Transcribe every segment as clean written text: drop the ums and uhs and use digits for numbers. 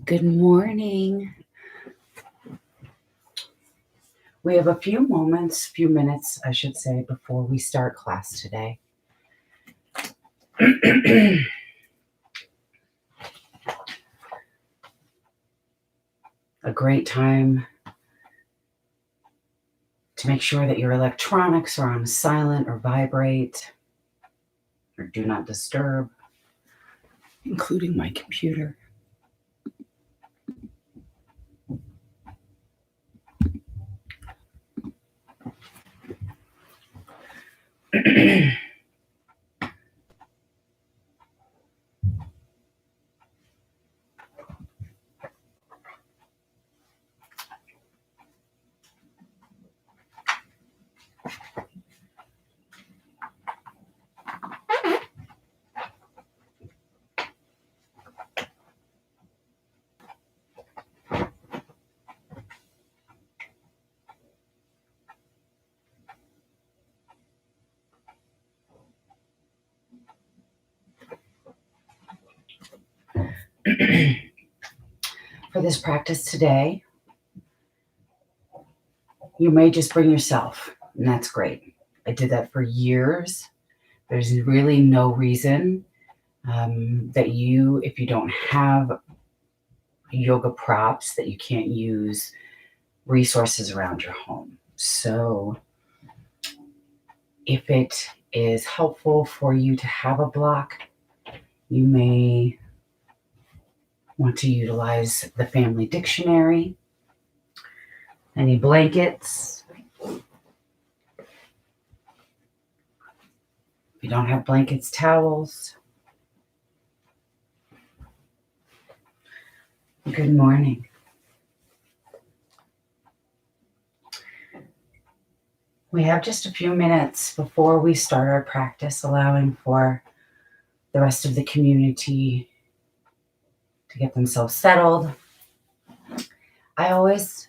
Good morning. We have a few minutes, I should say, before we start class today. A great time to make sure that your electronics are on silent or vibrate or do not disturb, including my computer. For this practice today, you may just bring yourself, and that's great. I did that for years. There's really no reason that you, if you don't have yoga props, that you can't use resources around your home. So if it is helpful for you to have a block, you may want to utilize the family dictionary, any blankets. If you don't have blankets, towels. Good morning. We have just a few minutes before we start our practice, allowing for the rest of the community to get themselves settled. I always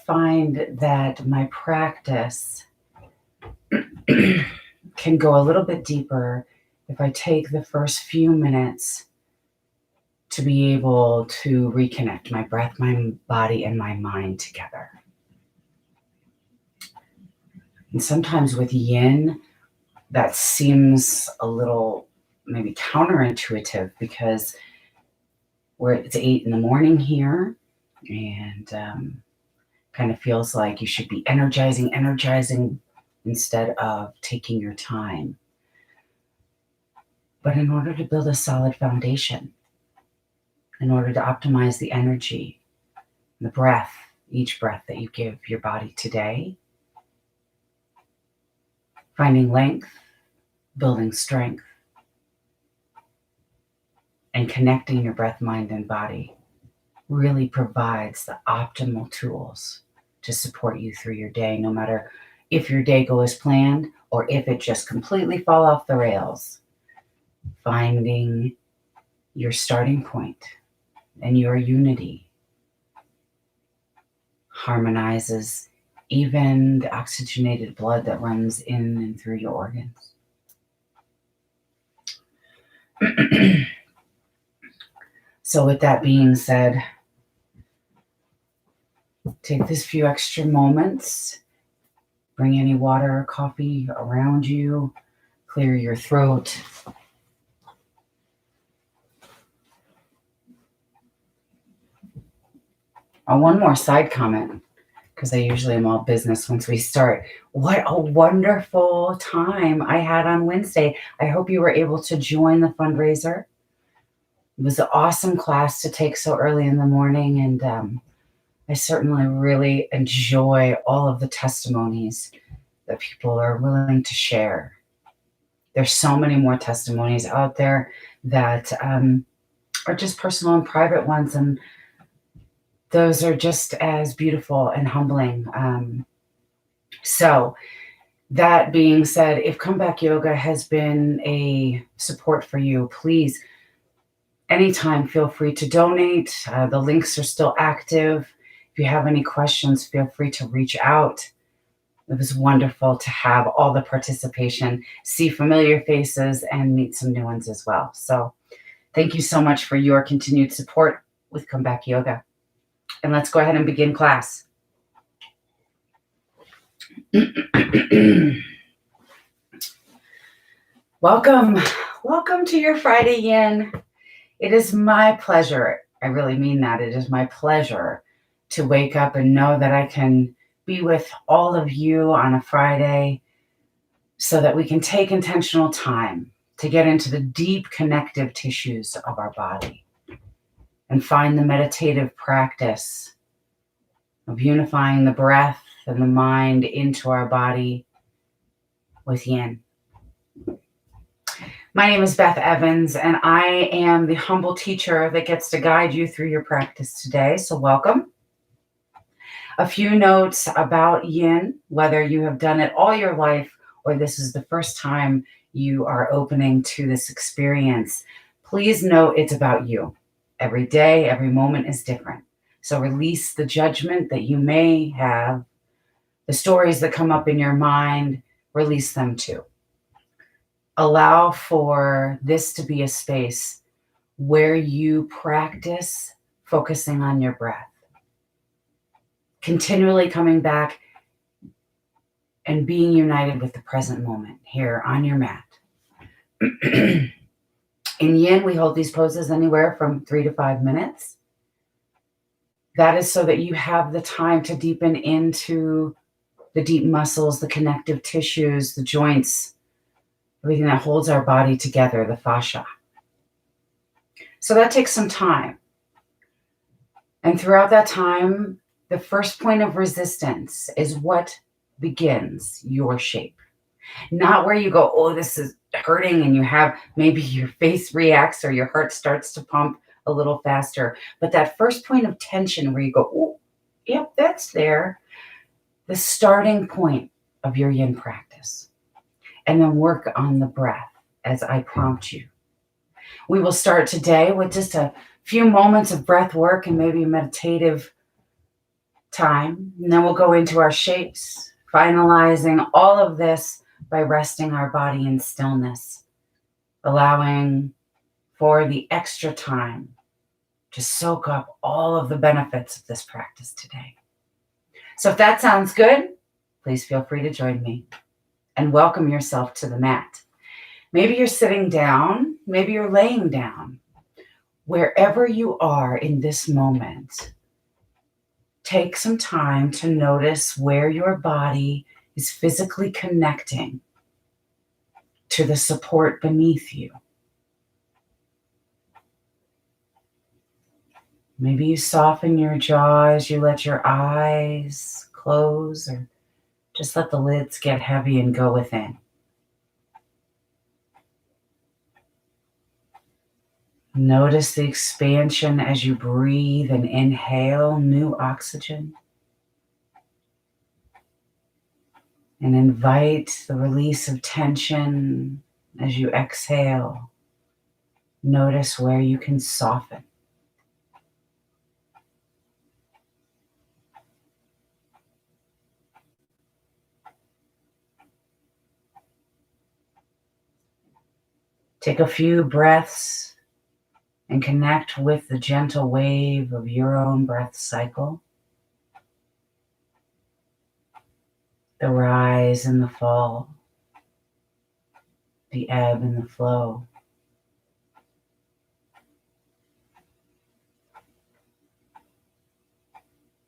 find that my practice can go a little bit deeper if I take the first few minutes to be able to reconnect my breath, my body, and my mind together. And sometimes with yin, that seems a little maybe counterintuitive because it's 8 a.m. here, and kind of feels like you should be energizing instead of taking your time. But in order to build a solid foundation, in order to optimize the energy, the breath, each breath that you give your body today, finding length, building strength, and connecting your breath, mind, and body really provides the optimal tools to support you through your day, no matter if your day goes planned or if it just completely fall off the rails. Finding your starting point and your unity harmonizes even the oxygenated blood that runs in and through your organs. So with that being said, take this few extra moments, bring any water or coffee around you, clear your throat. One more side comment, because I usually am all business once we start. What a wonderful time I had on Wednesday. I hope you were able to join the fundraiser. It was an awesome class to take so early in the morning, and I certainly really enjoy all of the testimonies that people are willing to share. There's so many more testimonies out there that are just personal and private ones, and those are just as beautiful and humbling. So that being said, if Comeback Yoga has been a support for you, please, anytime, feel free to donate. The links are still active. If you have any questions, feel free to reach out. It was wonderful to have all the participation, see familiar faces, and meet some new ones as well. So Thank you so much for your continued support with Comeback Yoga. And let's go ahead and begin class. Welcome to your Friday Yin. It is my pleasure. I really mean that. It is my pleasure to wake up and know that I can be with all of you on a Friday so that we can take intentional time to get into the deep connective tissues of our body and find the meditative practice of unifying the breath and the mind into our body with Yin. My name is Beth Evans, and I am the humble teacher that gets to guide you through your practice today. So welcome. A few notes about Yin, whether you have done it all your life or this is the first time you are opening to this experience. Please know it's about you. Every day, every moment is different. So release the judgment that you may have, the stories that come up in your mind, release them too. Allow for this to be a space where you practice focusing on your breath, continually coming back and being united with the present moment here on your mat. In Yin, we hold these poses anywhere from 3 to 5 minutes. That is so that you have the time to deepen into the deep muscles, the connective tissues, the joints, everything that holds our body together, the fascia. So that takes some time. And throughout that time, the first point of resistance is what begins your shape. Not where you go, oh, this is hurting, and you have maybe your face reacts or your heart starts to pump a little faster. But that first point of tension where you go, oh, yep, that's there. The starting point of your Yin practice. And then work on the breath as I prompt you. We will start today with just a few moments of breath work and maybe meditative time. And then we'll go into our shapes, finalizing all of this by resting our body in stillness, allowing for the extra time to soak up all of the benefits of this practice today. So if that sounds good, please feel free to join me and welcome yourself to the mat. Maybe you're sitting down, maybe you're laying down. Wherever you are in this moment, take some time to notice where your body is physically connecting to the support beneath you. Maybe you soften your jaw as you let your eyes close, or just let the lids get heavy and go within. Notice the expansion as you breathe and inhale new oxygen. And invite the release of tension as you exhale. Notice where you can soften. Take a few breaths and connect with the gentle wave of your own breath cycle. The rise and the fall, the ebb and the flow.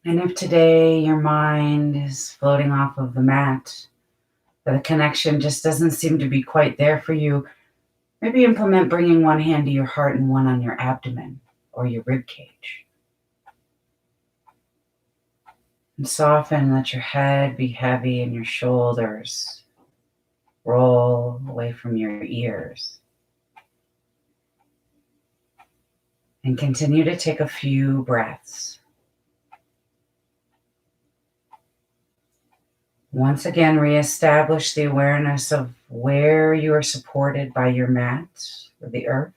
And if today your mind is floating off of the mat, but the connection just doesn't seem to be quite there for you, maybe implement bringing one hand to your heart and one on your abdomen or your rib cage. And soften, let your head be heavy and your shoulders roll away from your ears. And continue to take a few breaths. Once again, reestablish the awareness of where you are supported by your mat or the earth.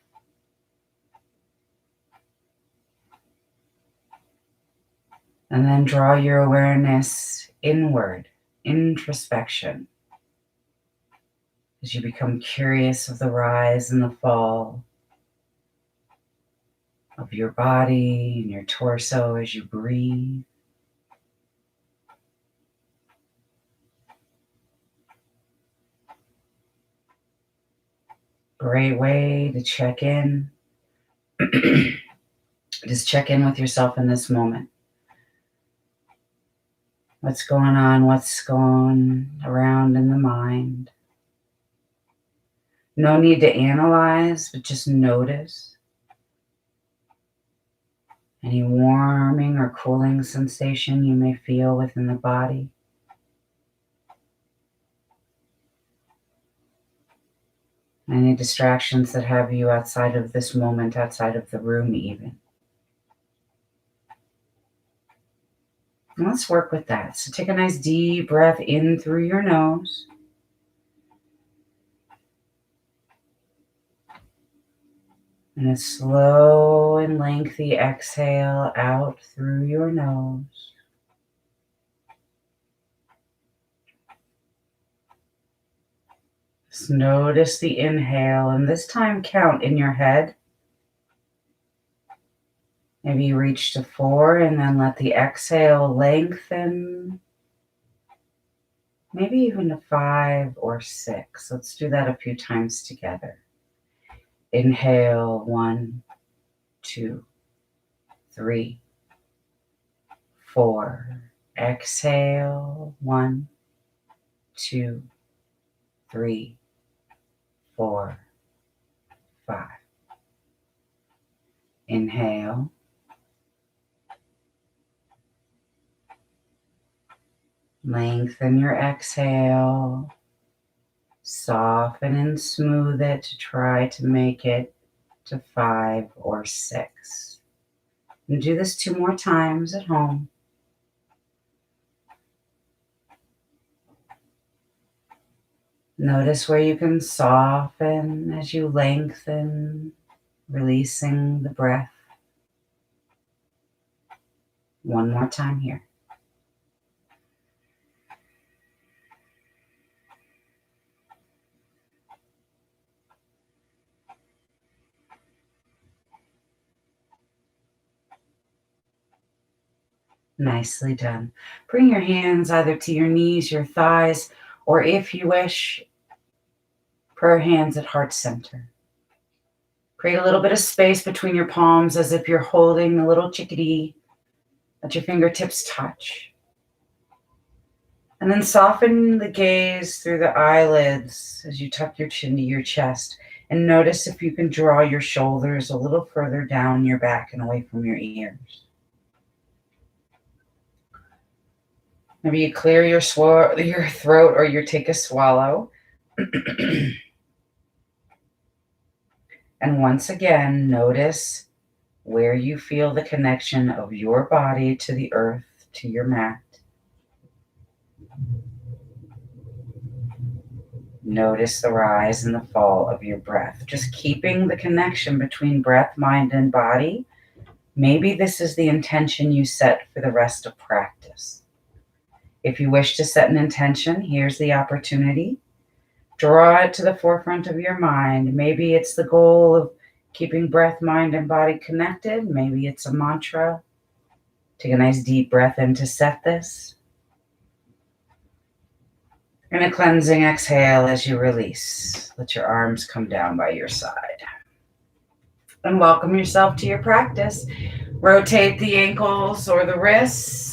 And then draw your awareness inward, introspection, as you become curious of the rise and the fall of your body and your torso as you breathe. Great way to check in. Just check in with yourself in this moment. What's going on? What's going around in the mind? No need to analyze, but just notice any warming or cooling sensation you may feel within the body. Any distractions that have you outside of this moment, outside of the room even. And let's work with that. So take a nice deep breath in through your nose. And a slow and lengthy exhale out through your nose. Just notice the inhale, and this time count in your head. Maybe you reach to 4 and then let the exhale lengthen. Maybe even to 5 or 6. Let's do that a few times together. Inhale, 1, 2, 3, 4. Exhale, 1, 2, 3, 4, 5. Inhale. Lengthen your exhale. Soften and smooth it to try to make it to 5 or 6. And do this 2 more times at home. Notice where you can soften as you lengthen, releasing the breath. 1 more time here. Nicely done. Bring your hands either to your knees, your thighs, or if you wish, prayer hands at heart center. Create a little bit of space between your palms as if you're holding a little chickadee. Let your fingertips touch. And then soften the gaze through the eyelids as you tuck your chin to your chest. And notice if you can draw your shoulders a little further down your back and away from your ears. Maybe you clear your throat or you take a swallow. And once again, notice where you feel the connection of your body to the earth, to your mat. Notice the rise and the fall of your breath. Just keeping the connection between breath, mind, and body. Maybe this is the intention you set for the rest of practice. If you wish to set an intention, here's the opportunity. Draw it to the forefront of your mind. Maybe it's the goal of keeping breath, mind, and body connected. Maybe it's a mantra. Take a nice deep breath in to set this. And a cleansing exhale as you release. Let your arms come down by your side. And welcome yourself to your practice. Rotate the ankles or the wrists.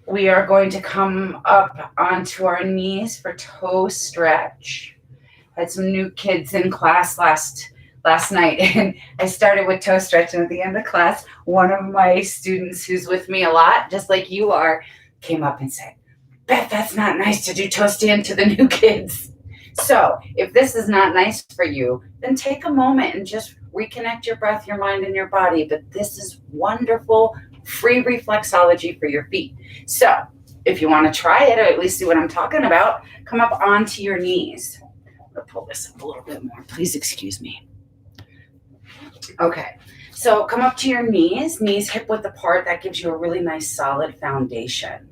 We are going to come up onto our knees for toe stretch. I had some new kids in class last night, and I started with toe stretch, and at the end of class, one of my students who's with me a lot, just like you are, came up and said, "Beth, that's not nice to do toe stand to the new kids." So if this is not nice for you, then take a moment and just reconnect your breath, your mind, and your body. But this is wonderful, free reflexology for your feet. So if you want to try it, or at least see what I'm talking about, come up onto your knees. I'm going to pull this up a little bit more. Please excuse me. Okay, so come up to your knees hip width apart. That gives you a really nice solid foundation.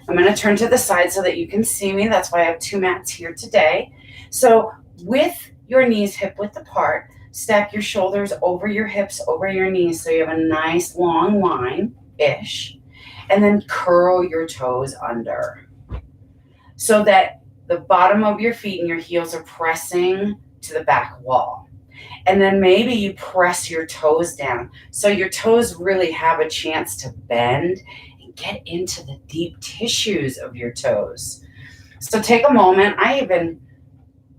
I'm going to turn to the side so that you can see me. That's why I have 2 mats here today. So with your knees hip width apart, Stack your shoulders over your hips, over your knees, so you have a nice long line-ish. And then curl your toes under so that the bottom of your feet and your heels are pressing to the back wall. And then maybe you press your toes down so your toes really have a chance to bend and get into the deep tissues of your toes. So take a moment. I even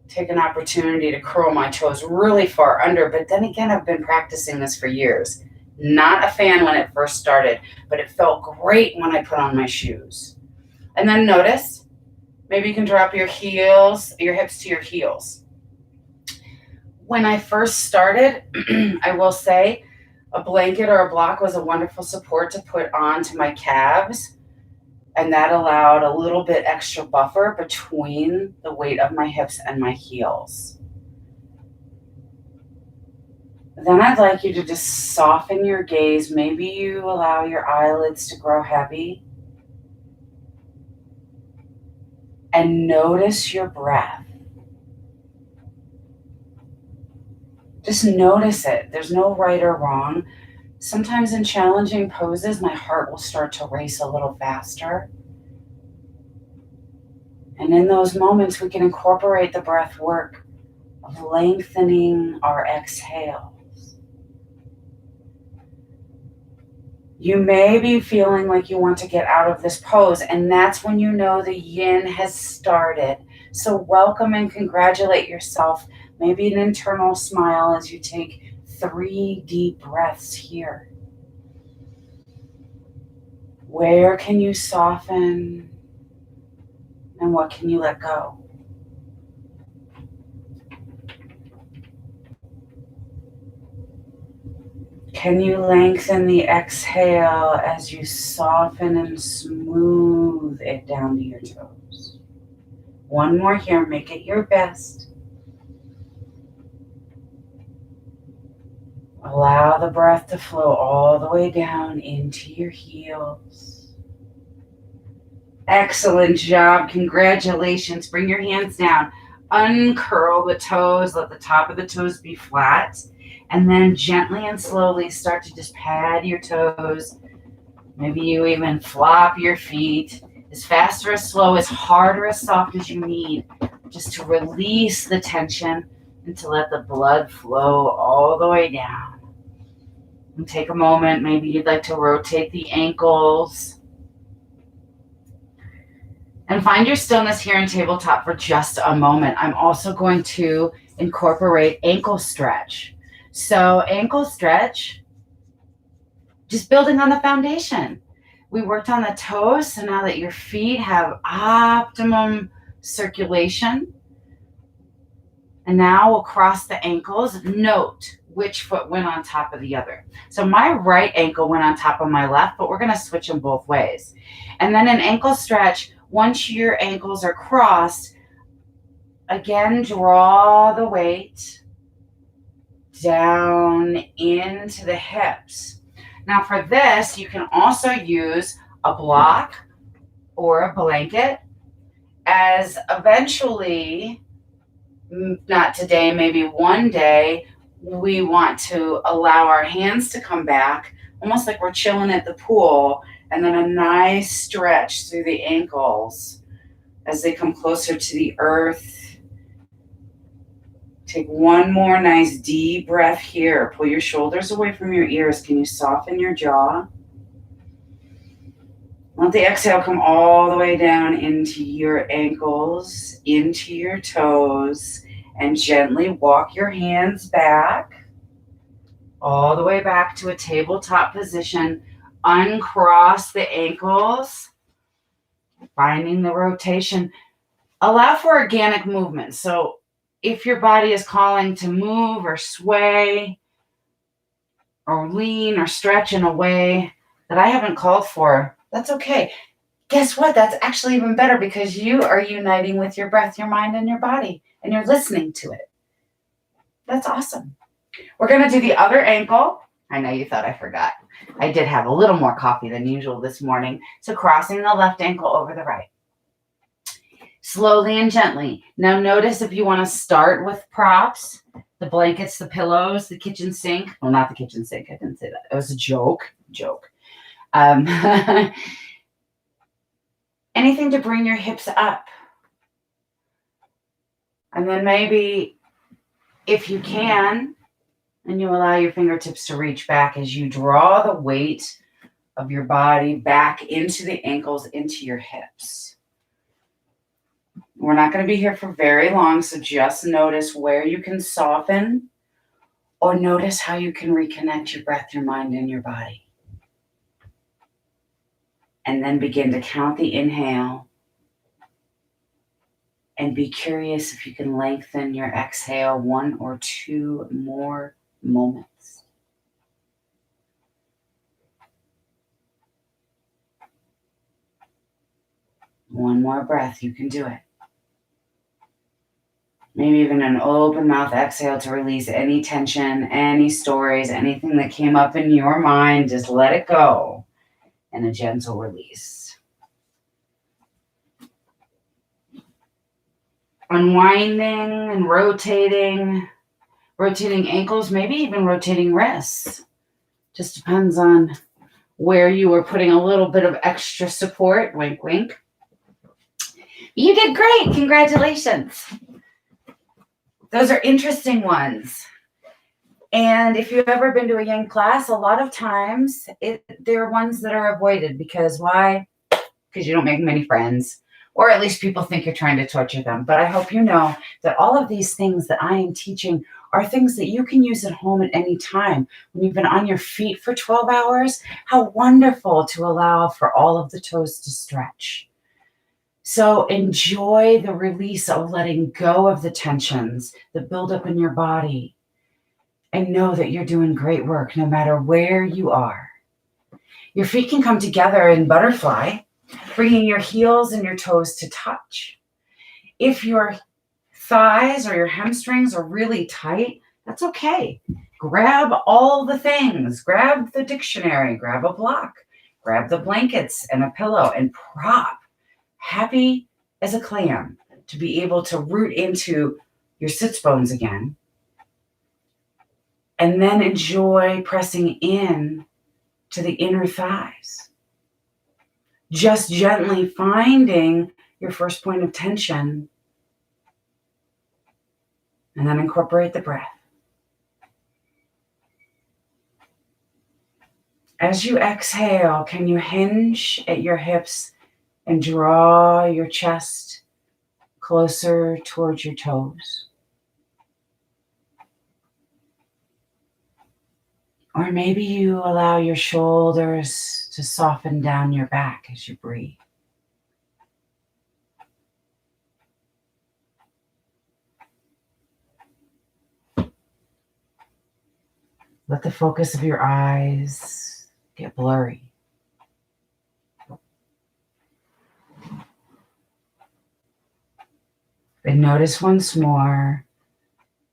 take an opportunity to curl my toes really far under, but then again, I've been practicing this for years. Not a fan when it first started, but it felt great when I put on my shoes. And then notice, maybe you can drop your heels, your hips to your heels. When I first started, I will say a blanket or a block was a wonderful support to put onto my calves. And that allowed a little bit extra buffer between the weight of my hips and my heels. Then I'd like you to just soften your gaze. Maybe you allow your eyelids to grow heavy. And notice your breath. Just notice it. There's no right or wrong. Sometimes in challenging poses, my heart will start to race a little faster. And in those moments, we can incorporate the breath work of lengthening our exhales. You may be feeling like you want to get out of this pose, and that's when you know the yin has started. So welcome and congratulate yourself. Maybe an internal smile as you take 3 deep breaths here. Where can you soften and what can you let go? Can you lengthen the exhale as you soften and smooth it down to your toes? One more here, make it your best. Allow the breath to flow all the way down into your heels. Excellent job. Congratulations. Bring your hands down. Uncurl the toes. Let the top of the toes be flat. And then gently and slowly start to just pad your toes. Maybe you even flop your feet. As fast or as slow, as hard or as soft as you need, just to release the tension and to let the blood flow all the way down. And take a moment. Maybe you'd like to rotate the ankles. And find your stillness here in tabletop for just a moment. I'm also going to incorporate ankle stretch. So ankle stretch, just building on the foundation. We worked on the toes, so now that your feet have optimum circulation, and now we'll cross the ankles. Note which foot went on top of the other. So my right ankle went on top of my left, but we're going to switch them both ways. And then an ankle stretch, once your ankles are crossed, again, draw the weight down into the hips. Now for this, you can also use a block or a blanket, as eventually, not today, maybe one day, we want to allow our hands to come back, almost like we're chilling at the pool, and then a nice stretch through the ankles as they come closer to the earth. Take one more nice deep breath here. Pull your shoulders away from your ears. Can you soften your jaw? Let the exhale come all the way down into your ankles, into your toes, and gently walk your hands back, all the way back to a tabletop position. Uncross the ankles, finding the rotation. Allow for organic movement. So if your body is calling to move or sway or lean or stretch in a way that I haven't called for, that's okay. Guess what? That's actually even better, because you are uniting with your breath, your mind, and your body, and you're listening to it. That's awesome. We're going to do the other ankle. I know you thought I forgot. I did have a little more coffee than usual this morning. So crossing the left ankle over the right. Slowly and gently. Now notice if you want to start with props, the blankets, the pillows, the kitchen sink. Well, not the kitchen sink. I didn't say that. It was a joke. Joke. Um, anything to bring your hips up. And then maybe if you can, and you allow your fingertips to reach back as you draw the weight of your body back into the ankles, into your hips. We're not going to be here for very long, so just notice where you can soften or notice how you can reconnect your breath, your mind, and your body. And then begin to count the inhale and be curious if you can lengthen your exhale 1 or 2 more moments. One more breath, you can do it. Maybe even an open mouth exhale to release any tension, any stories, anything that came up in your mind. Just let it go and a gentle release. Unwinding and rotating ankles, maybe even rotating wrists. Just depends on where you are putting a little bit of extra support. Wink, wink. You did great. Congratulations. Those are interesting ones. And if you've ever been to a yin class, a lot of times they're ones that are avoided. Because why? Because you don't make many friends. Or at least people think you're trying to torture them. But I hope you know that all of these things that I am teaching are things that you can use at home at any time. When you've been on your feet for 12 hours, how wonderful to allow for all of the toes to stretch. So enjoy the release of letting go of the tensions that build up in your body. And know that you're doing great work no matter where you are. Your feet can come together in butterfly, bringing your heels and your toes to touch. If your thighs or your hamstrings are really tight, that's okay. Grab all the things. Grab the dictionary, grab a block, grab the blankets and a pillow and prop, happy as a clam, to be able to root into your sits bones again. And then enjoy pressing in to the inner thighs. Just gently finding your first point of tension. And then incorporate the breath. As you exhale, can you hinge at your hips and draw your chest closer towards your toes? Or maybe you allow your shoulders to soften down your back as you breathe. Let the focus of your eyes get blurry. And notice once more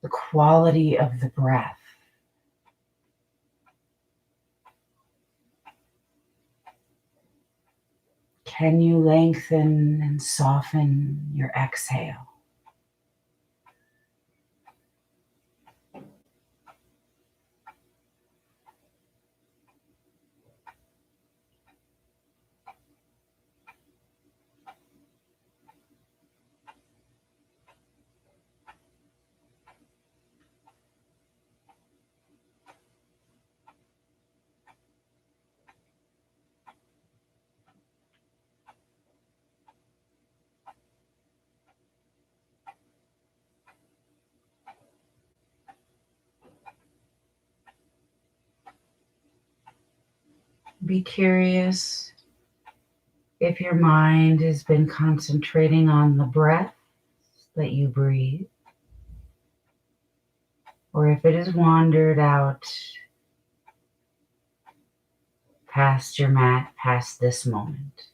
the quality of the breath. Can you lengthen and soften your exhale? Be curious if your mind has been concentrating on the breath that you breathe, or if it has wandered out past your mat, past this moment.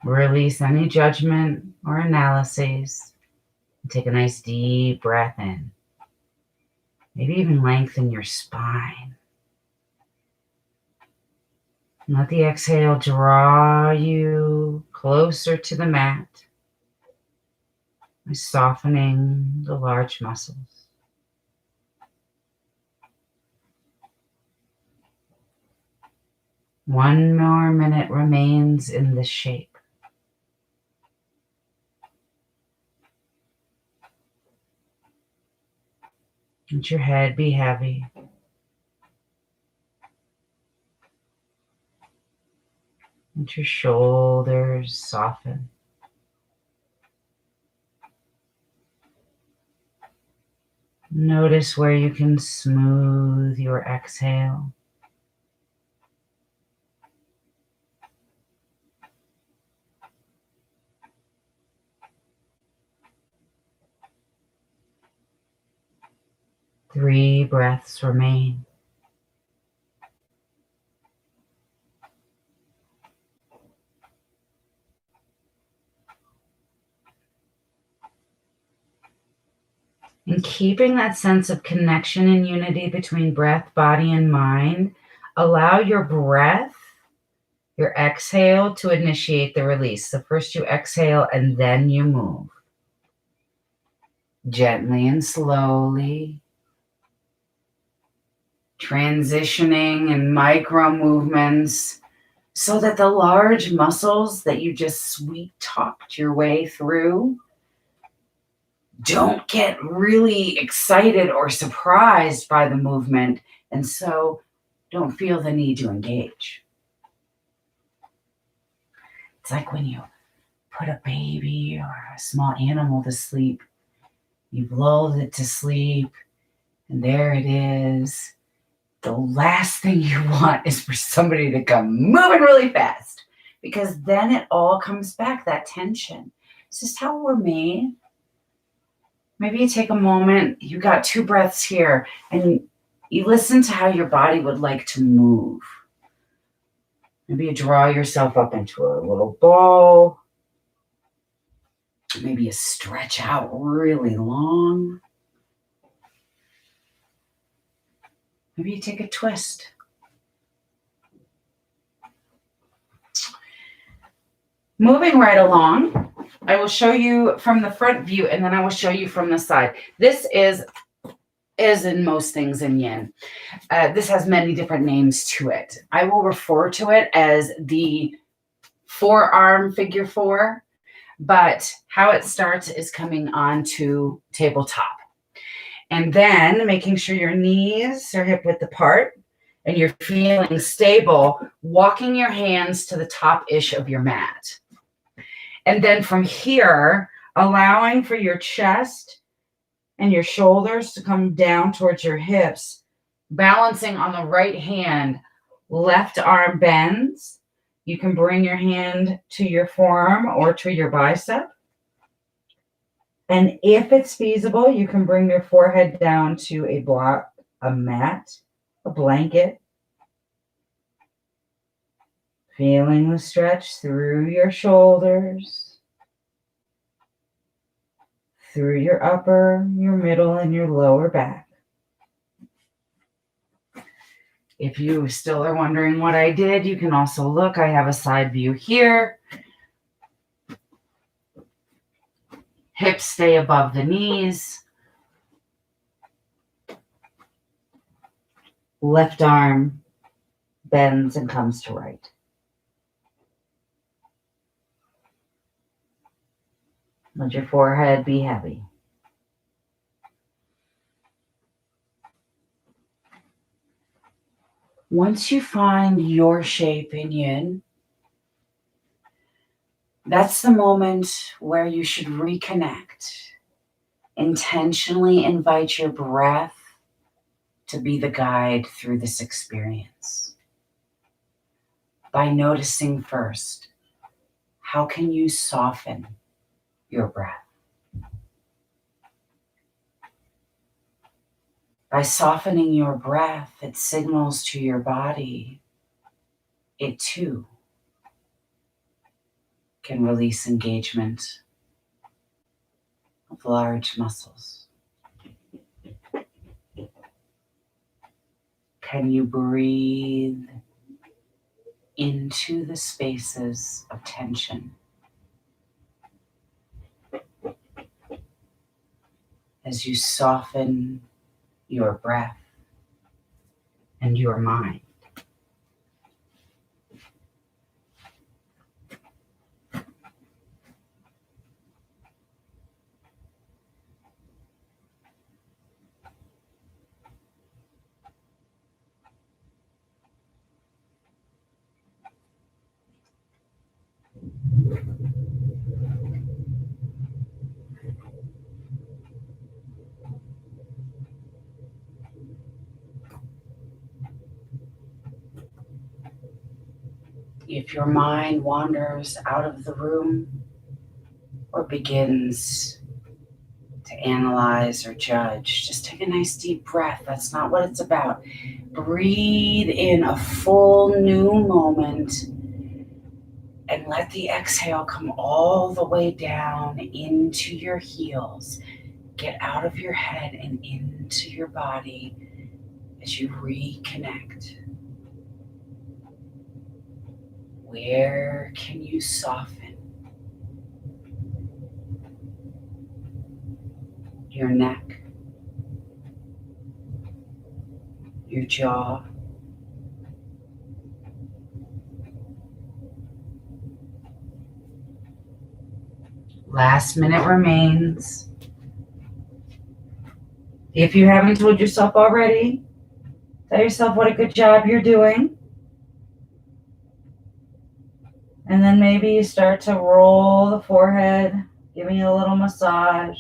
Release any judgment or analyses. Take a nice deep breath in. Maybe even lengthen your spine. Let the exhale draw you closer to the mat by softening the large muscles. One more minute remains in this shape. Let your head be heavy. Let your shoulders soften. Notice where you can smooth your exhale. Three breaths remain. And keeping that sense of connection and unity between breath, body, and mind, allow your breath, your exhale, to initiate the release. So first you exhale and then you move. Gently and slowly, transitioning in micro movements so that the large muscles that you just sweet talked your way through don't get really excited or surprised by the movement, and so don't feel the need to engage. It's like when you put a baby or a small animal to sleep. You've lulled it to sleep, and there it is. The last thing you want is for somebody to come moving really fast, because then it all comes back, that tension. It's just how we're made. Maybe you take a moment, you got 2 breaths here, and you listen to how your body would like to move. Maybe you draw yourself up into a little ball. Maybe you stretch out really long. Maybe you take a twist. Moving right along, I will show you from the front view, and then I will show you from the side. This is in most things in yin. This has many different names to it. I will refer to it as the forearm figure 4, but how it starts is coming onto tabletop. And then making sure your knees are hip width apart and you're feeling stable, walking your hands to the top-ish of your mat. And then from here, allowing for your chest and your shoulders to come down towards your hips, balancing on the right hand, left arm bends. You can bring your hand to your forearm or to your bicep. And if it's feasible, you can bring your forehead down to a block, a mat, a blanket. Feeling the stretch through your shoulders, through your upper, your middle, and your lower back. If you still are wondering what I did, you can also look. I have a side view here. Hips stay above the knees. Left arm bends and comes to right. Let your forehead be heavy. Once you find your shape in yin, that's the moment where you should reconnect. Intentionally invite your breath to be the guide through this experience. By noticing first, how can you soften your breath? By softening your breath, it signals to your body it too can release engagement of large muscles. Can you breathe into the spaces of tension as you soften your breath and your mind. If your mind wanders out of the room or begins to analyze or judge, just take a nice deep breath. That's not what it's about. Breathe in a full new moment and let the exhale come all the way down into your heels. Get out of your head and into your body as you reconnect. Where can you soften? Your neck, your jaw, last minute remains. If you haven't told yourself already, tell yourself what a good job you're doing. And then maybe you start to roll the forehead, giving it a little massage.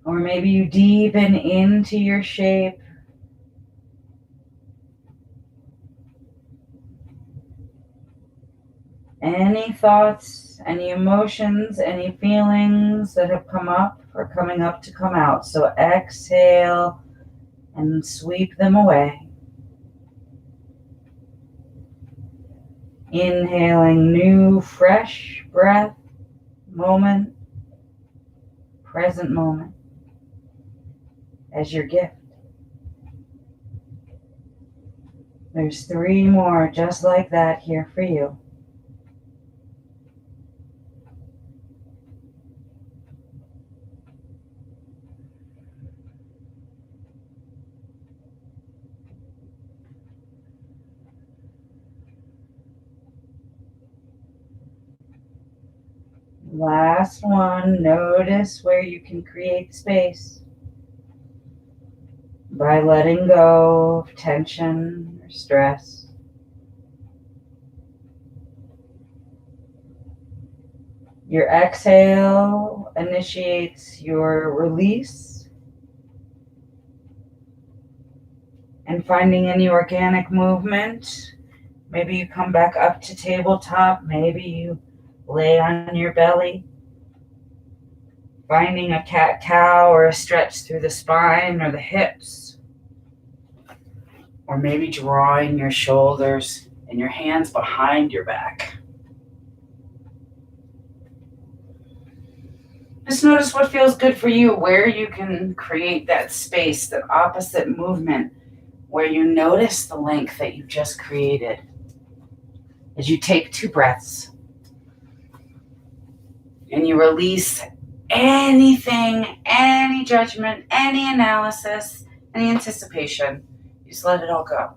Or maybe you deepen into your shape. Any thoughts, any emotions, any feelings that have come up are coming up to come out. So exhale and sweep them away. Inhaling new, fresh breath, moment, present moment as your gift. There's 3 more just like that here for you. Last one, notice where you can create space by letting go of tension or stress. Your exhale initiates your release and finding any organic movement. Maybe you come back up to tabletop, maybe you lay on your belly, finding a cat-cow or a stretch through the spine or the hips, or maybe drawing your shoulders and your hands behind your back. Just notice what feels good for you, where you can create that space, that opposite movement, where you notice the length that you just created. As you take 2 breaths and you release anything, any judgment, any analysis, any anticipation, you just let it all go.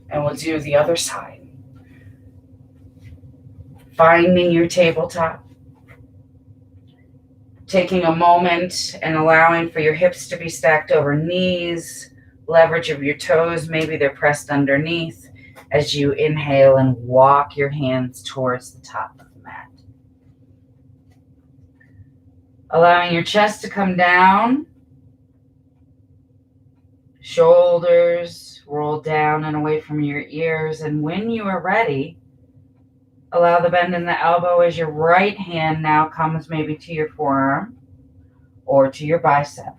And we'll do the other side. Finding your tabletop. Taking a moment and allowing for your hips to be stacked over knees, leverage of your toes, maybe they're pressed underneath as you inhale and walk your hands towards the top of the mat. Allowing your chest to come down, shoulders roll down and away from your ears, and when you are ready, allow the bend in the elbow as your right hand now comes maybe to your forearm or to your bicep.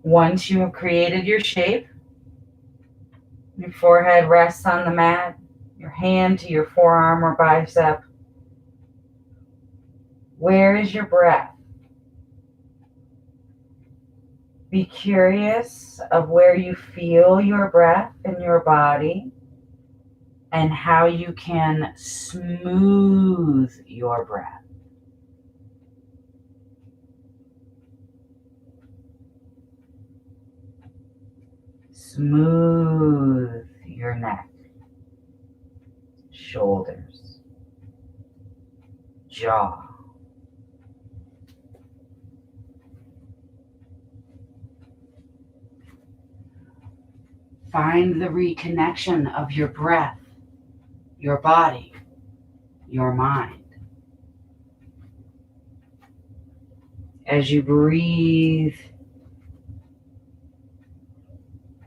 Once you have created your shape, your forehead rests on the mat, your hand to your forearm or bicep. Where is your breath? Be curious of where you feel your breath in your body and how you can smooth your breath. Smooth your neck, shoulders, jaw. Find the reconnection of your breath, your body, your mind. As you breathe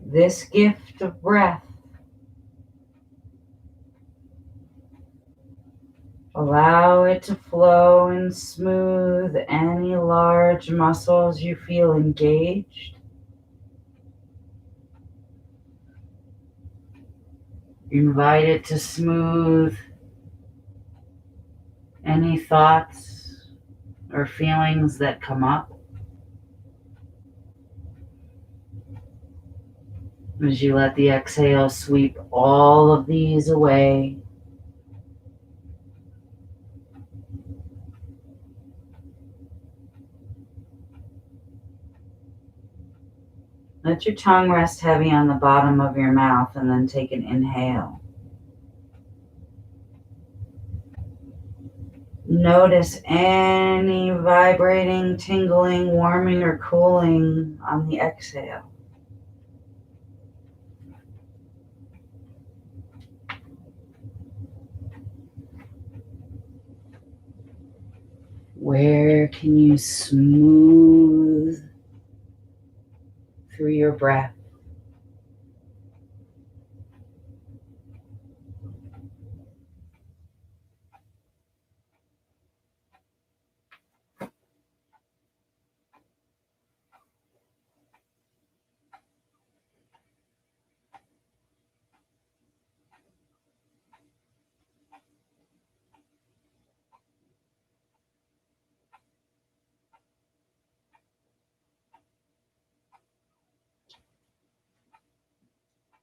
this gift of breath, allow it to flow and smooth any large muscles you feel engaged. Invite it to smooth any thoughts or feelings that come up. As you let the exhale sweep all of these away. Let your tongue rest heavy on the bottom of your mouth and then take an inhale. Notice any vibrating, tingling, warming, or cooling on the exhale. Where can you smooth through your breath?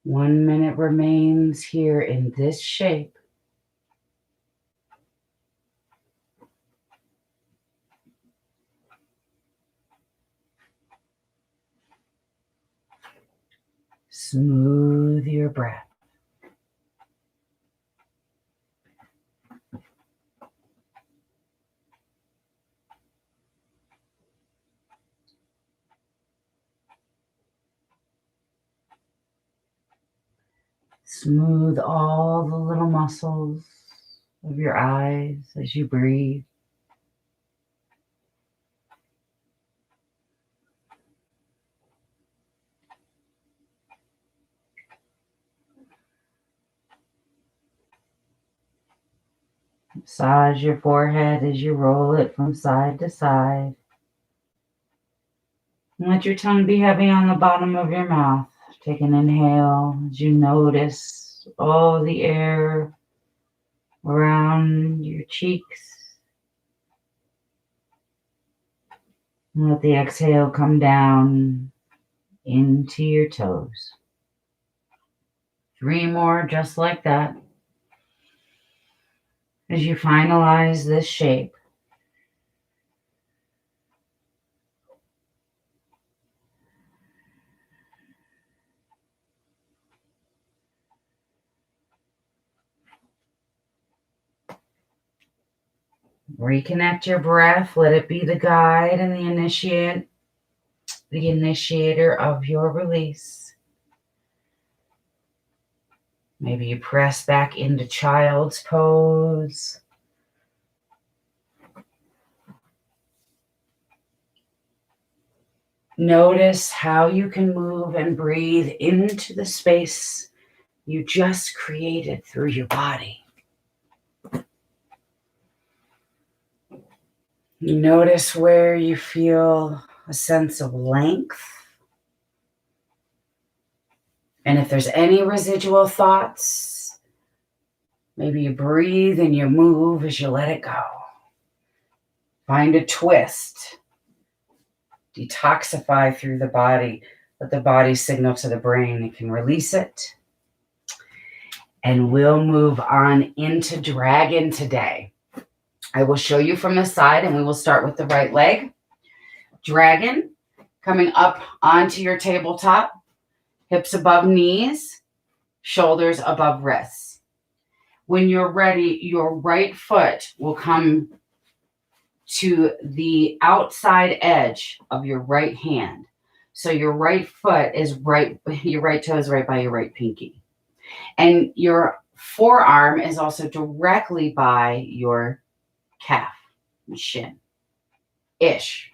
One minute remains here in this shape. Smooth your breath. Smooth all the little muscles of your eyes as you breathe. Massage your forehead as you roll it from side to side. And let your tongue be heavy on the bottom of your mouth. Take an inhale as you notice all the air around your cheeks. And let the exhale come down into your toes. 3 more just like that. As you finalize this shape, reconnect your breath. Let it be the guide and the initiator of your release. Maybe you press back into child's pose. Notice how you can move and breathe into the space you just created through your body. Notice where you feel a sense of length. And if there's any residual thoughts, maybe you breathe and you move as you let it go. Find a twist. detoxify through the body. Let the body signal to the brain it can release it. And we'll move on into dragon today. I will show you from the side, and we will start with the right leg. Dragon, coming up onto your tabletop, hips above knees, shoulders above wrists. When you're ready, your right foot will come to the outside edge of your right hand. So your right foot is right, your right toe is right by your right pinky. And your forearm is also directly by your calf, shin-ish.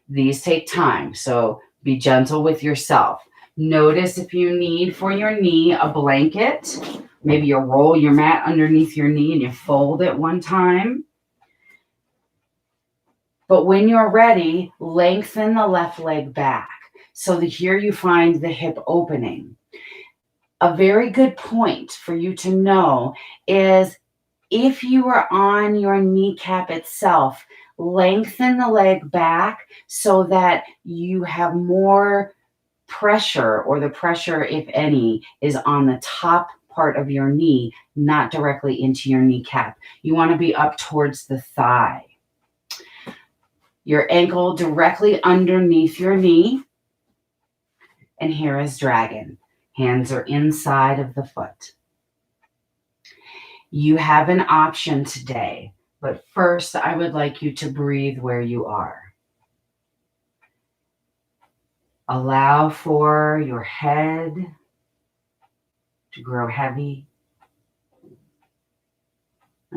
These take time, so be gentle with yourself. Notice if you need for your knee a blanket. Maybe you roll your mat underneath your knee and you fold it one time. But when you're ready, lengthen the left leg back so that here you find the hip opening. A very good point for you to know is if you are on your kneecap itself, lengthen the leg back so that you have more pressure, or the pressure, if any, is on the top part of your knee, not directly into your kneecap. You want to be up towards the thigh. Your ankle directly underneath your knee. And here is dragon. Hands are inside of the foot. You have an option today, but first I would like you to breathe where you are. Allow for your head to grow heavy.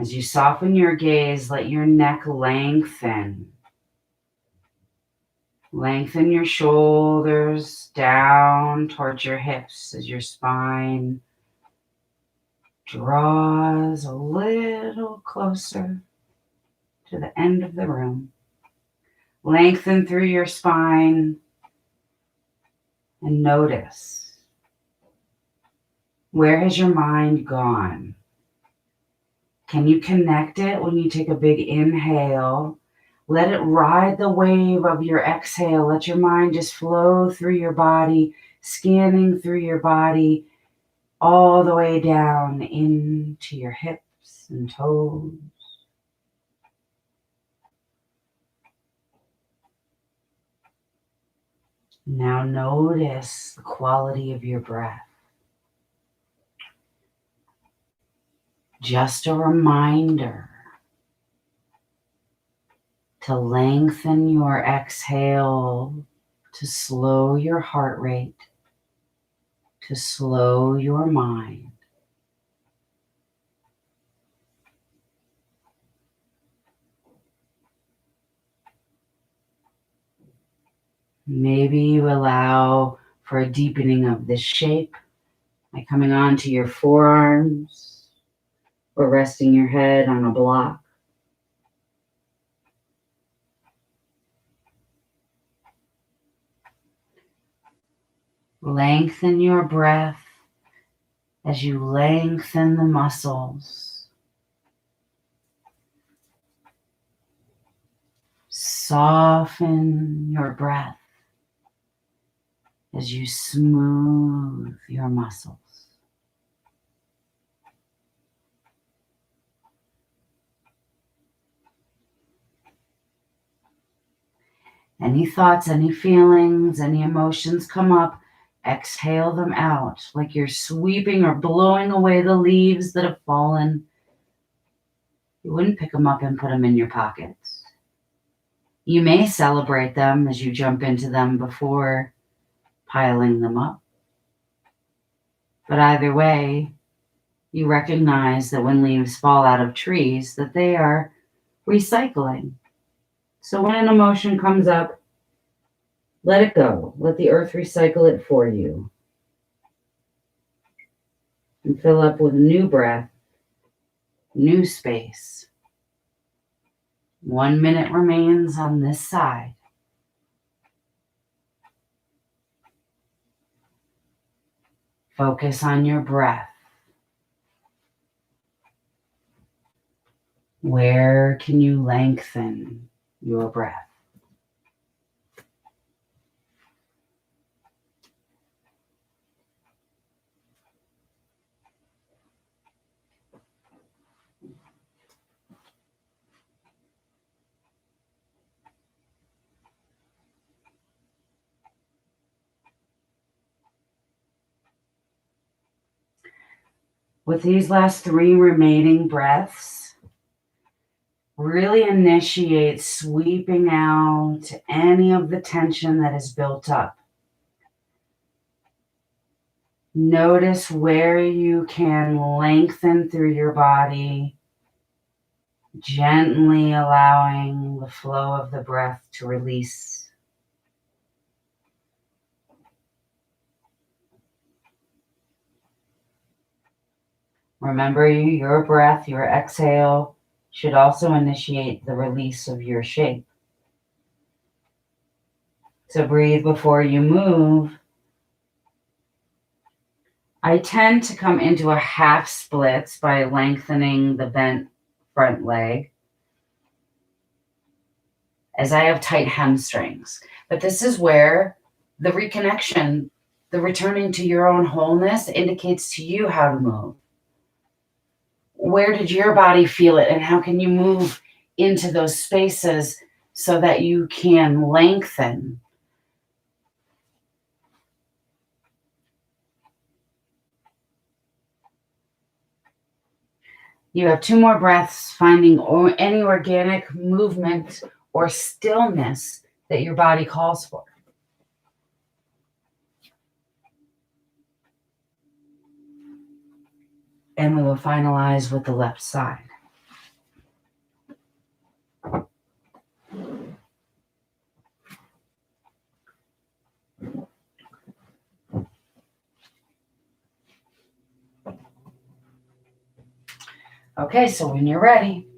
As you soften your gaze, let your neck lengthen. Lengthen your shoulders down towards your hips as your spine draws a little closer to the end of the room. Lengthen through your spine and notice, where has your mind gone? Can you connect it when you take a big inhale? Let it ride the wave of your exhale. Let your mind just flow through your body, scanning through your body, all the way down into your hips and toes. Now notice the quality of your breath. Just a reminder to lengthen your exhale, to slow your heart rate, to slow your mind. Maybe you allow for a deepening of this shape by coming onto your forearms or resting your head on a block. Lengthen your breath as you lengthen the muscles. Soften your breath as you smooth your muscles. Any thoughts, any feelings, any emotions come up, exhale them out like you're sweeping or blowing away the leaves that have fallen. You wouldn't pick them up and put them in your pockets. You may celebrate them as you jump into them before piling them up. But either way, you recognize that when leaves fall out of trees, that they are recycling. So when an emotion comes up, let it go. Let the earth recycle it for you. And fill up with new breath, new space. 1 minute remains on this side. Focus on your breath. Where can you lengthen your breath? With these last 3 remaining breaths, really initiate sweeping out any of the tension that is built up. Notice where you can lengthen through your body, gently allowing the flow of the breath to release. Remember, your breath, your exhale, should also initiate the release of your shape. So breathe before you move. I tend to come into a half splits by lengthening the bent front leg, as I have tight hamstrings. But this is where the reconnection, the returning to your own wholeness, indicates to you how to move. Where did your body feel it, and how can you move into those spaces so that you can lengthen? You have 2 more breaths, finding any organic movement or stillness that your body calls for. And we will finalize with the left side. Okay, so when you're ready,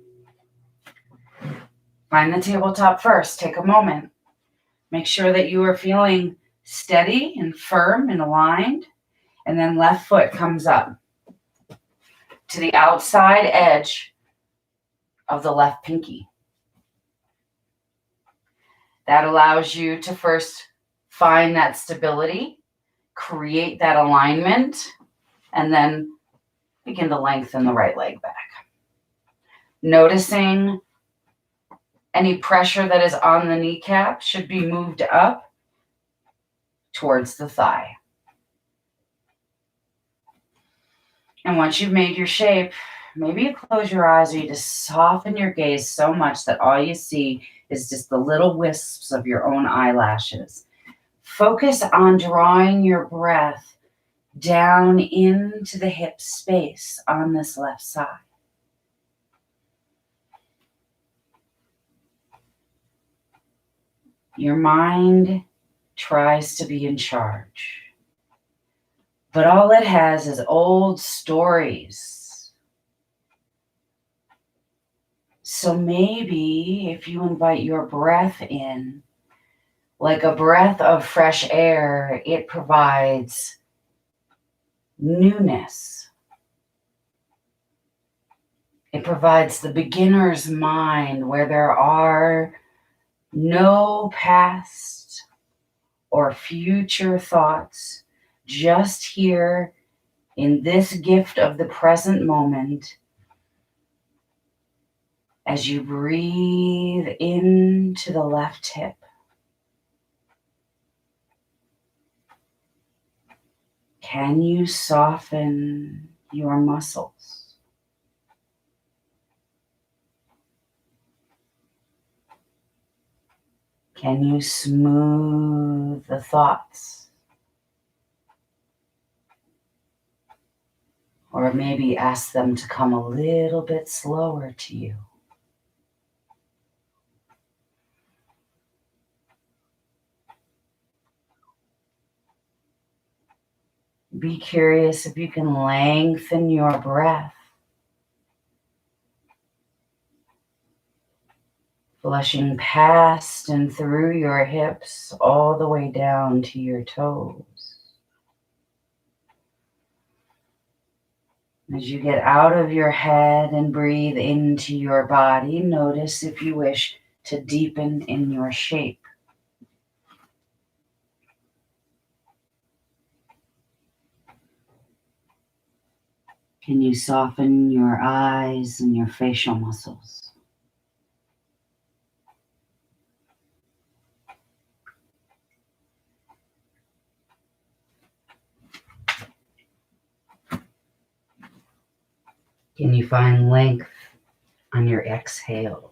find the tabletop first. Take a moment. Make sure that you are feeling steady and firm and aligned. And then left foot comes up to the outside edge of the left pinky. That allows you to first find that stability, create that alignment, and then begin to lengthen the right leg back. Noticing any pressure that is on the kneecap should be moved up towards the thigh. And once you've made your shape, maybe you close your eyes or you just soften your gaze so much that all you see is just the little wisps of your own eyelashes. Focus on drawing your breath down into the hip space on this left side. Your mind tries to be in charge, but all it has is old stories. So maybe if you invite your breath in, like a breath of fresh air, it provides newness. It provides the beginner's mind where there are no past or future thoughts, just here in this gift of the present moment. As you breathe into the left hip, can you soften your muscles? Can you smooth the thoughts? Or maybe ask them to come a little bit slower to you. Be curious if you can lengthen your breath, flushing past and through your hips all the way down to your toes. As you get out of your head and breathe into your body, notice if you wish to deepen in your shape. Can you soften your eyes and your facial muscles? Can you find length on your exhales?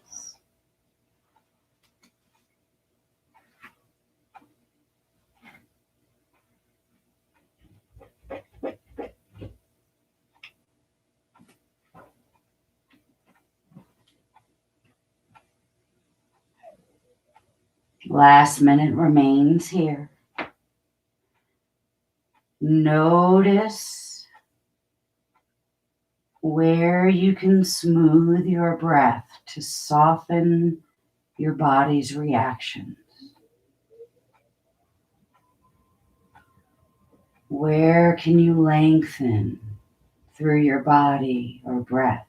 Last minute remains here. Notice where you can smooth your breath to soften your body's reactions. Where can you lengthen through your body or breath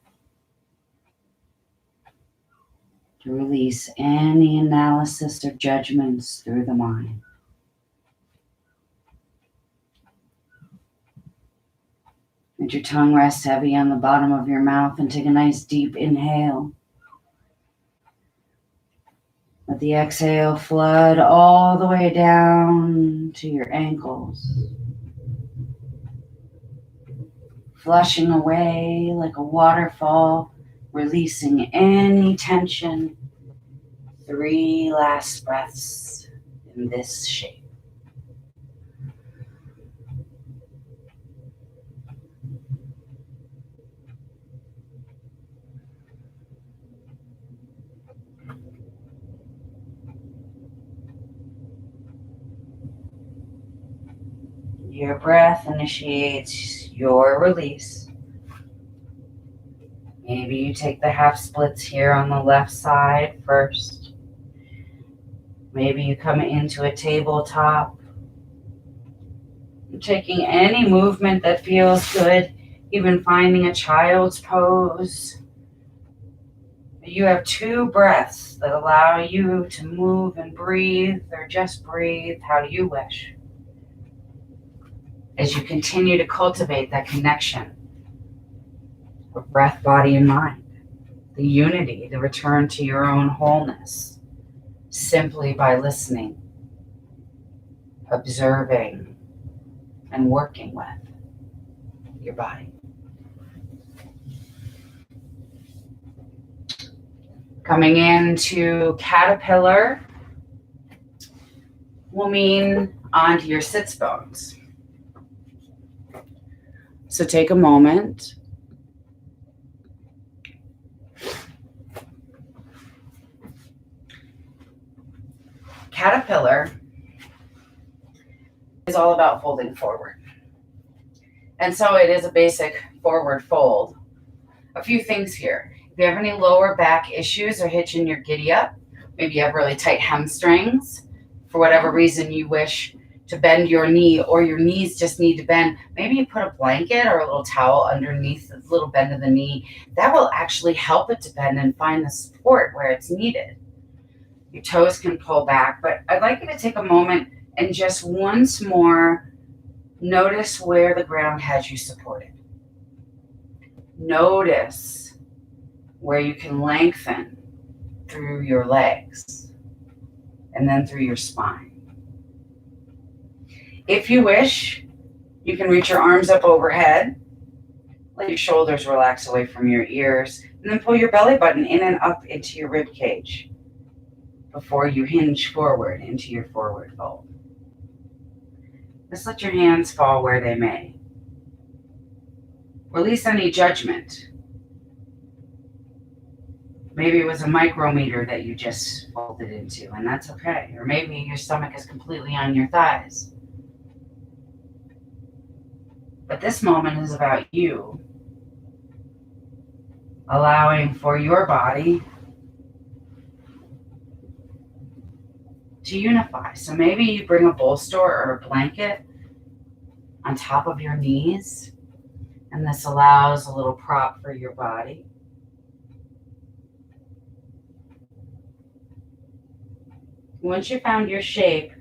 to release any analysis or judgments through the mind? Let your tongue rest heavy on the bottom of your mouth and take a nice deep inhale. Let the exhale flood all the way down to your ankles, flushing away like a waterfall, releasing any tension. 3 last breaths in this shape. Your breath initiates your release. Maybe you take the half splits here on the left side first. Maybe you come into a tabletop. You're taking any movement that feels good, even finding a child's pose. You have 2 breaths that allow you to move and breathe, or just breathe how you wish, as you continue to cultivate that connection of breath, body, and mind, the unity, the return to your own wholeness, simply by listening, observing, and working with your body. Coming into caterpillar will mean onto your sits bones. So take a moment. Caterpillar is all about folding forward. And so it is a basic forward fold. A few things here. If you have any lower back issues or hitching your giddy up, maybe you have really tight hamstrings, for whatever reason you wish to bend your knee, or your knees just need to bend, maybe you put a blanket or a little towel underneath the little bend of the knee. That will actually help it to bend and find the support where it's needed. Your toes can pull back, but I'd like you to take a moment and just once more notice where the ground has you supported. Notice where you can lengthen through your legs and then through your spine. If you wish, you can reach your arms up overhead, let your shoulders relax away from your ears, and then pull your belly button in and up into your rib cage before you hinge forward into your forward fold. Just let your hands fall where they may. Release any judgment. Maybe it was a micrometer that you just folded into, and that's okay. Or maybe your stomach is completely on your thighs. But this moment is about you allowing for your body to unify. So maybe you bring a bolster or a blanket on top of your knees, and this allows a little prop for your body. Once you found your shape,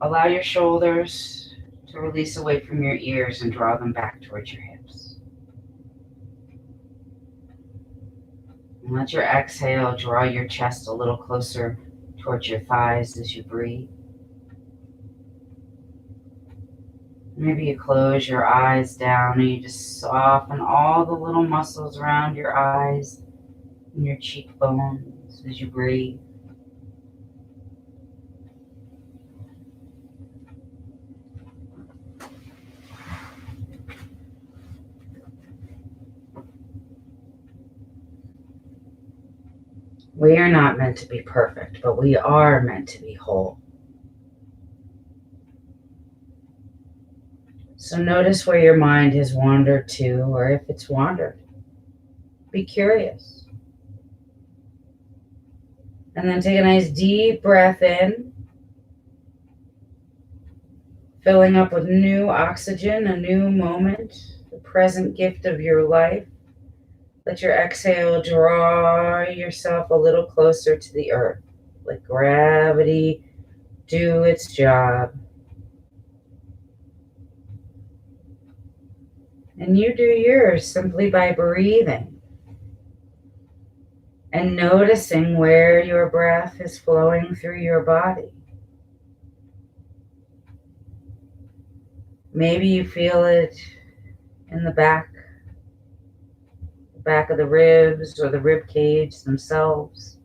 allow your shoulders to release away from your ears and draw them back towards your hips. And let your exhale draw your chest a little closer towards your thighs as you breathe. Maybe you close your eyes down and you just soften all the little muscles around your eyes and your cheekbones as you breathe. We are not meant to be perfect, but we are meant to be whole. So notice where your mind has wandered to, or if it's wandered. Be curious. And then take a nice deep breath in, filling up with new oxygen, a new moment, the present gift of your life. Let your exhale draw yourself a little closer to the earth. Let gravity do its job. And you do yours simply by breathing and noticing where your breath is flowing through your body. Maybe you feel it in the back of the ribs or the rib cage themselves.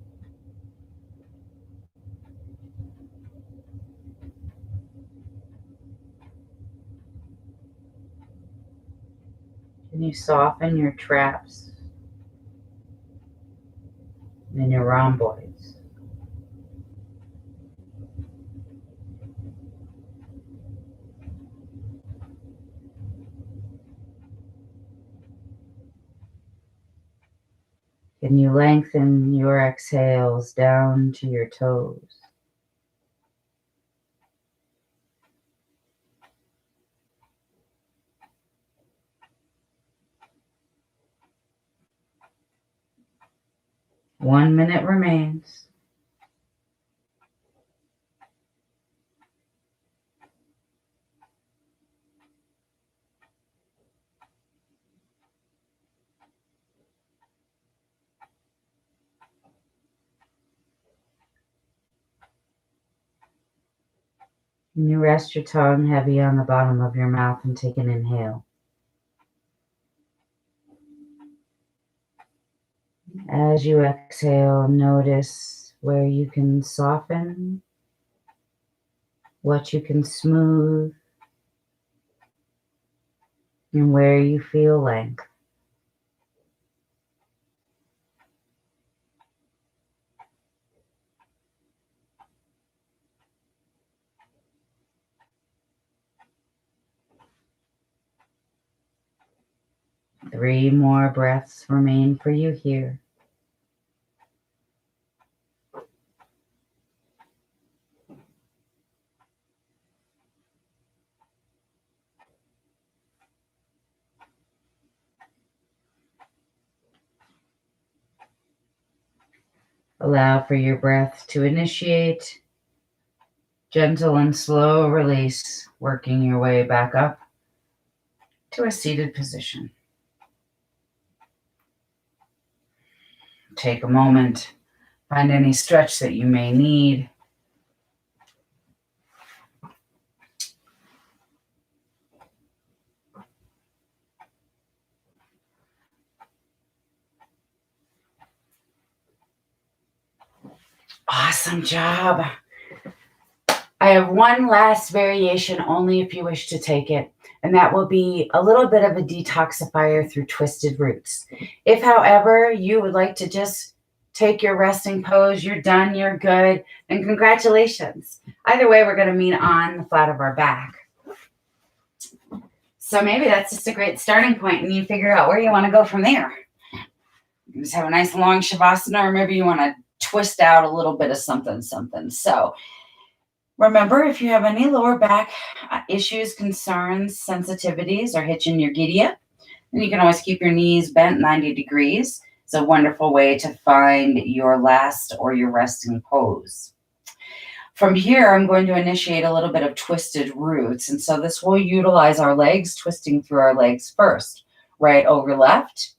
Can you soften your traps and your rhomboids? Can you lengthen your exhales down to your toes? One minute remains. Can you rest your tongue heavy on the bottom of your mouth and take an inhale? As you exhale, notice where you can soften, what you can smooth, and where you feel length. Three more breaths remain for you here. Allow for your breath to initiate, gentle and slow release, working your way back up to a seated position. Take a moment, find any stretch that you may need. Awesome job. I have one last variation only if you wish to take it, and that will be a little bit of a detoxifier through twisted roots. If, however, you would like to just take your resting pose, you're done, you're good, and congratulations. Either way, we're going to meet on the flat of our back. So maybe that's just a great starting point, and you figure out where you want to go from there. You just have a nice long shavasana, or maybe you want to twist out a little bit of something. So remember, if you have any lower back issues, concerns, sensitivities, or hitching your giddy, then you can always keep your knees bent 90 degrees. It's a wonderful way to find your last or your resting pose. From here, I'm going to initiate a little bit of twisted roots. And so this will utilize our legs, twisting through our legs first, right over left.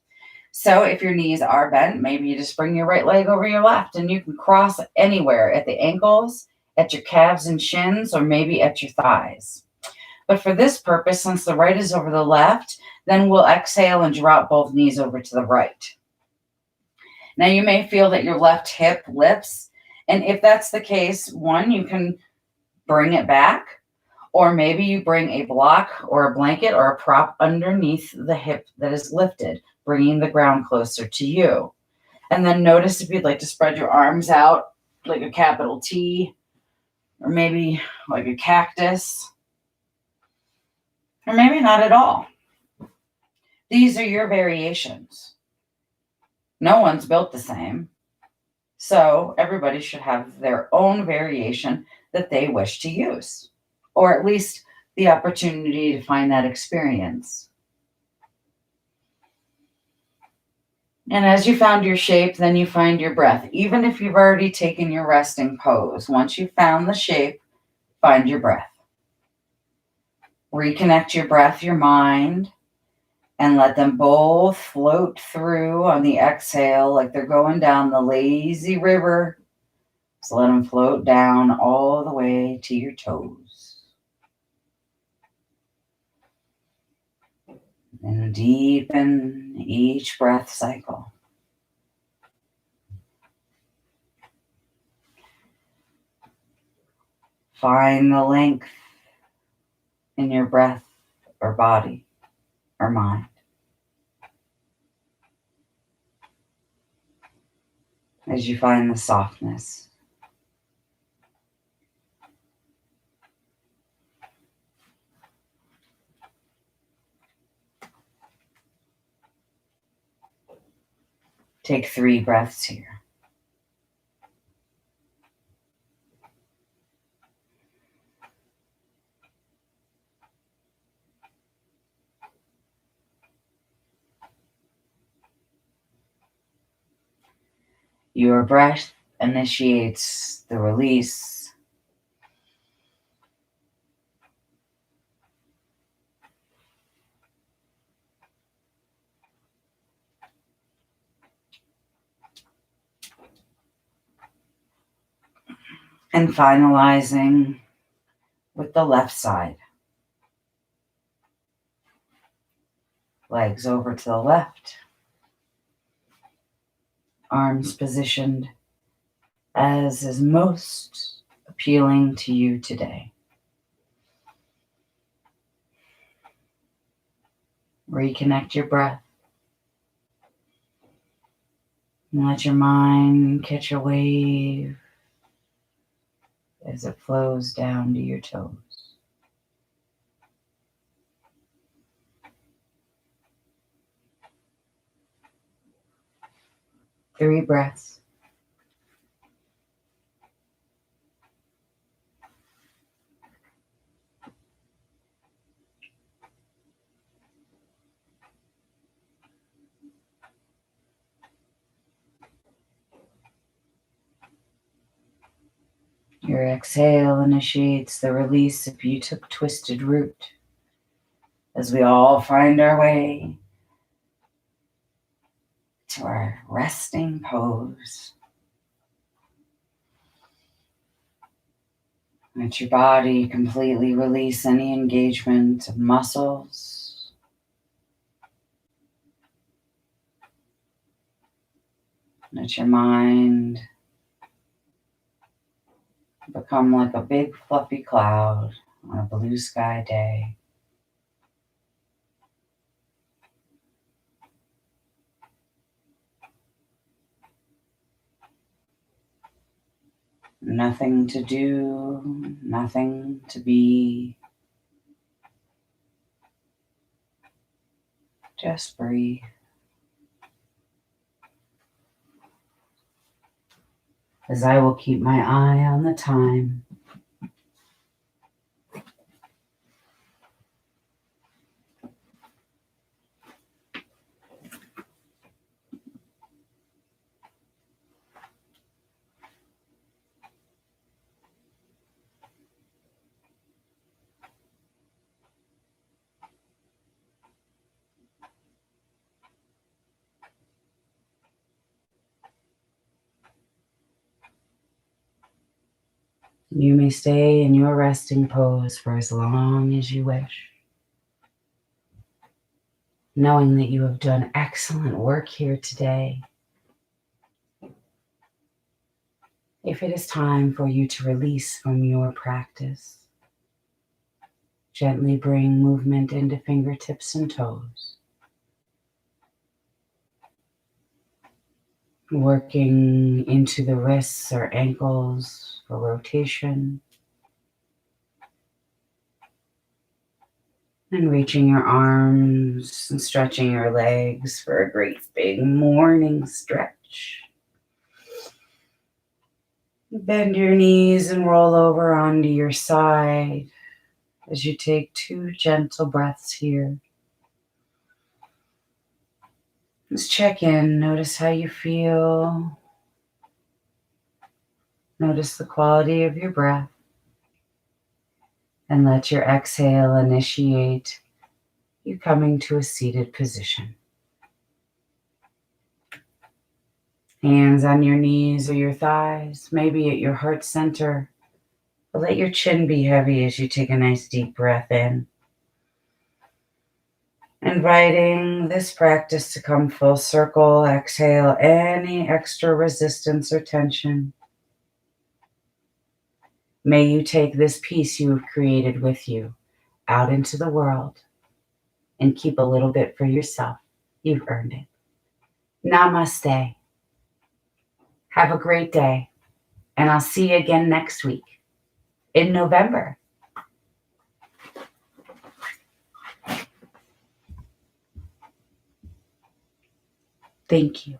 So if your knees are bent, maybe you just bring your right leg over your left, and you can cross anywhere at the ankles, at your calves and shins, or maybe at your thighs. But for this purpose, since the right is over the left, then we'll exhale and drop both knees over to the right. Now you may feel that your left hip lifts. And if that's the case, one, you can bring it back, or maybe you bring a block or a blanket or a prop underneath the hip that is lifted, bringing the ground closer to you. And then notice if you'd like to spread your arms out like a capital T, or maybe like a cactus, or maybe not at all. These are your variations. No one's built the same. So everybody should have their own variation that they wish to use, or at least the opportunity to find that experience. And as you found your shape, then you find your breath. Even if you've already taken your resting pose, once you've found the shape, find your breath. Reconnect your breath, your mind, and let them both float through on the exhale like they're going down the lazy river. So let them float down all the way to your toes. And deepen each breath cycle. Find the length in your breath or body or mind. As you find the softness. Take 3 breaths here. Your breath initiates the release. And finalizing with the left side. Legs over to the left. Arms positioned as is most appealing to you today. Reconnect your breath. And let your mind catch a wave as it flows down to your toes. Three breaths. Your exhale initiates the release if you took twisted root, as we all find our way to our resting pose. Let your body completely release any engagement of muscles. Let your mind become like a big fluffy cloud on a blue sky day. Nothing to do, nothing to be. Just breathe. As I will keep my eye on the time. You may stay in your resting pose for as long as you wish, knowing that you have done excellent work here today. If it is time for you to release from your practice, gently bring movement into fingertips and toes, working into the wrists or ankles for rotation, and reaching your arms and stretching your legs for a great big morning stretch. Bend your knees and roll over onto your side as you take 2 gentle breaths here. Just check in, notice how you feel. Notice the quality of your breath. And let your exhale initiate you coming to a seated position. Hands on your knees or your thighs, maybe at your heart center. But let your chin be heavy as you take a nice deep breath in. Inviting this practice to come full circle. Exhale any extra resistance or tension. May you take this piece you have created with you out into the world and keep a little bit for yourself. You've earned it. Namaste. Have a great day, and I'll see you again next week in November. Thank you.